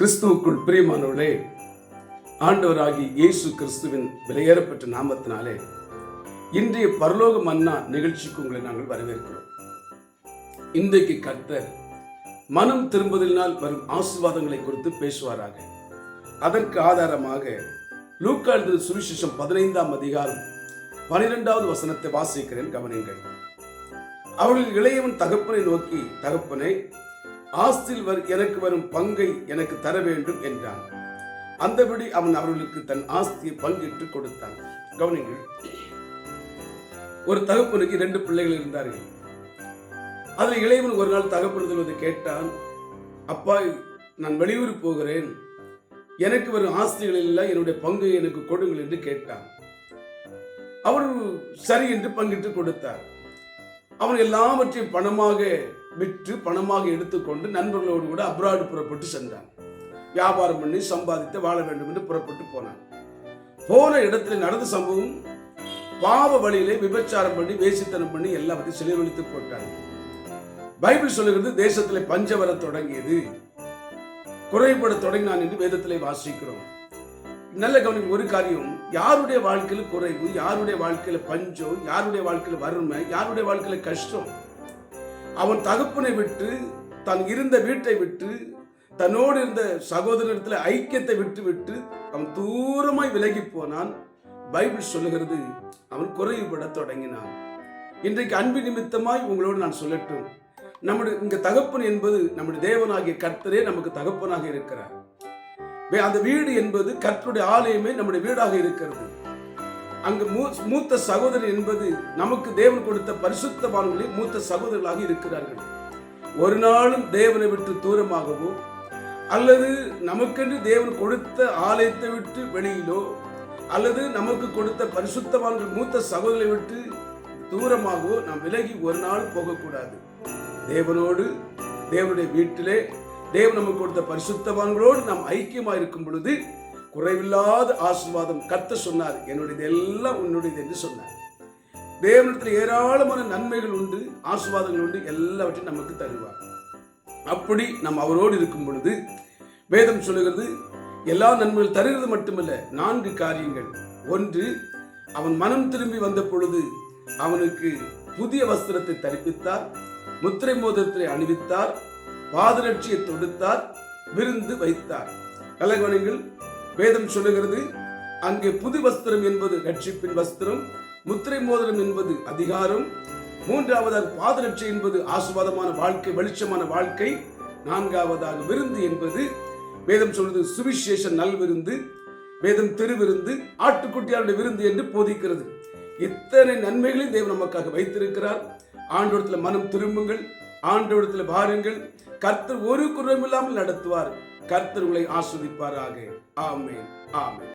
கிறிஸ்துவுக்குள் பிரியமானவர்களே, ஆண்டவராகி இயேசு கிறிஸ்துவின் விலையேறப்பட்ட நாமத்தினாலே இன்றைய பரலோக மன்னா நிகழ்ச்சிக்கு உங்களை நாங்கள் வரவேற்கிறோம். இன்றைக்கு கர்த்தர் மனம் திரும்புதலினால் வரும் ஆசீர்வாதங்களை குறித்து பேசுவாராக. அதற்கு ஆதாரமாக லூக்கா எழுதின சுவிசேஷம் 15ஆம் அதிகாரம் 12வது வசனத்தை வாசிக்கிறேன், கவனிங்கள். அவர்கள் இளையவன் தகப்பனை நோக்கி, தகப்பனே, ஆஸ்தியில் எனக்கு வரும் பங்கை எனக்கு தர வேண்டும் என்றான். அந்தபடி அவன் அவர்களுக்கு தன் ஆஸ்தியை பங்கிட்டு கொடுத்தான். கவனிங்கள், ஒரு தகப்பனுக்கு 2 பிள்ளைகள் இருந்தார்கள். அதில் இளையவன் ஒரு நாள் தகப்பனது கேட்டான், அப்பா, நான் வெளியூர் போகிறேன், எனக்கு வரும் ஆஸ்திகள் இல்லை, என்னுடைய பங்கை எனக்கு கொடுங்கள் என்று கேட்டான். அவர் சரி என்று பங்கிட்டு கொடுத்தார். அவன் எல்லாவற்றையும் பணமாக விற்று பணமாக எடுத்துக்கொண்டு நண்பர்களோடு கூட அப்ராடு புறப்பட்டு சென்றான். வியாபாரம் பண்ணி சம்பாதித்து வாழ வேண்டும் என்று புறப்பட்டு போனான். போன இடத்துல நடந்த சம்பவம், பாவ வழியிலே விபச்சாரம் பண்ணி வேசித்தனம் பண்ணி எல்லாத்தையும் செலவழித்து போட்டாங்க. பைபிள் சொல்லுகிறது, தேசத்திலே பஞ்சம் வர தொடங்கியது, குறைபட தொடங்கினான் என்று வேதத்திலே வாசிக்கிறோம். நல்ல கவனிக்கும் ஒரு காரியம், யாருடைய வாழ்க்கையில குறைவு, யாருடைய வாழ்க்கையில பஞ்சம், யாருடைய வாழ்க்கையில வறுமை, யாருடைய வாழ்க்கையில கஷ்டம். அவன் தகப்பனை விட்டு, தான் இருந்த வீட்டை விட்டு, தன்னோடு இருந்த சகோதரத்தில் ஐக்கியத்தை விட்டு விட்டு அவன் தூரமாய் விலகி போனான். பைபிள் சொல்லுகிறது, அவன் குறைவுபட தொடங்கினான். இன்றைக்கு அன்பு நிமித்தமாய் உங்களோடு நான் சொல்லட்டும், நம்முடைய இங்க தகப்பன் என்பது நம்முடைய தேவனாகிய கர்த்தரே நமக்கு தகப்பனாக இருக்கிறார். அந்த வீடு என்பது கர்த்தருடைய ஆலயமே நம்முடைய வீடாக இருக்கிறது. அங்கு மூத்த சகோதரர் என்பது நமக்கு தேவன் கொடுத்த பரிசுத்தவான்களில் மூத்த சகோதரர்களாக இருக்கிறார்கள். ஒரு நாளும் தேவனை விட்டு தூரமாகவோ அல்லது நமக்கென்று தேவன் கொடுத்த ஆலயத்தை விட்டு வெளியிலோ அல்லது நமக்கு கொடுத்த பரிசுத்தவான்கள் மூத்த சகோதரரை விட்டு தூரமாகவோ நாம் விலகி ஒரு நாள் போகக்கூடாது. தேவனோடு, தேவனுடைய வீட்டிலே, தேவன் நமக்கு கொடுத்த பரிசுத்தவான்களோடு நாம் ஐக்கியமாக இருக்கும் பொழுது குறைவில்லாத ஆசீர்வாதம் கர்த்தர் சொன்னார், என்னுடையது எல்லாம் உன்னுடையது என்று சொன்னார். தேவனிடத்தில் ஏராளமான நன்மைகள் உண்டு, ஆசீர்வாதங்கள் உண்டு, எல்லாவற்றையும் நமக்கு தருவார். அப்படி நாம் அவரோடு இருக்கும் பொழுது வேதம் சொல்லுகிறது, எல்லா நன்மைகள் தருகிறது மட்டுமல்ல, 4 காரியங்கள். 1, அவன் மனம் திரும்பி வந்த பொழுது அவனுக்கு புதிய வஸ்திரத்தை தரிப்பித்தார், முத்திரை மோதிரத்தை அணிவித்தார், பாதரட்சியை தொடுத்தார், விருந்து வைத்தார். கலகவனங்கள், வேதம் சொல்லுகிறது, அங்கே புது வஸ்திரம் என்பது ரட்சிப்பின் வஸ்திரம், முத்திரை மோதிரம் என்பது அதிகாரம், 3வதாக பாதரட்சை என்பது ஆசீர்வாதமான வாழ்க்கை, வெளிச்சமான வாழ்க்கை, 4வதாக விருந்து என்பது வேதம் சொல்வது சுவிசேஷ நல்விருந்து, வேதம் திருவிருந்து, ஆட்டுக்குட்டியாருடைய விருந்து என்று போதிக்கிறது. இத்தனை நன்மைகளை தேவன் நமக்காக வைத்திருக்கிறார். ஆண்டவரிடத்தில் மனம் திரும்புங்கள், ஆண்டவரிடத்தில் வாருங்கள், கர்த்தர் ஒரு குறைவில்லாமல் நடத்துவார். கர்த்தர் உங்களை ஆசீர்வதிப்பாராக. ஆமென், ஆமென்.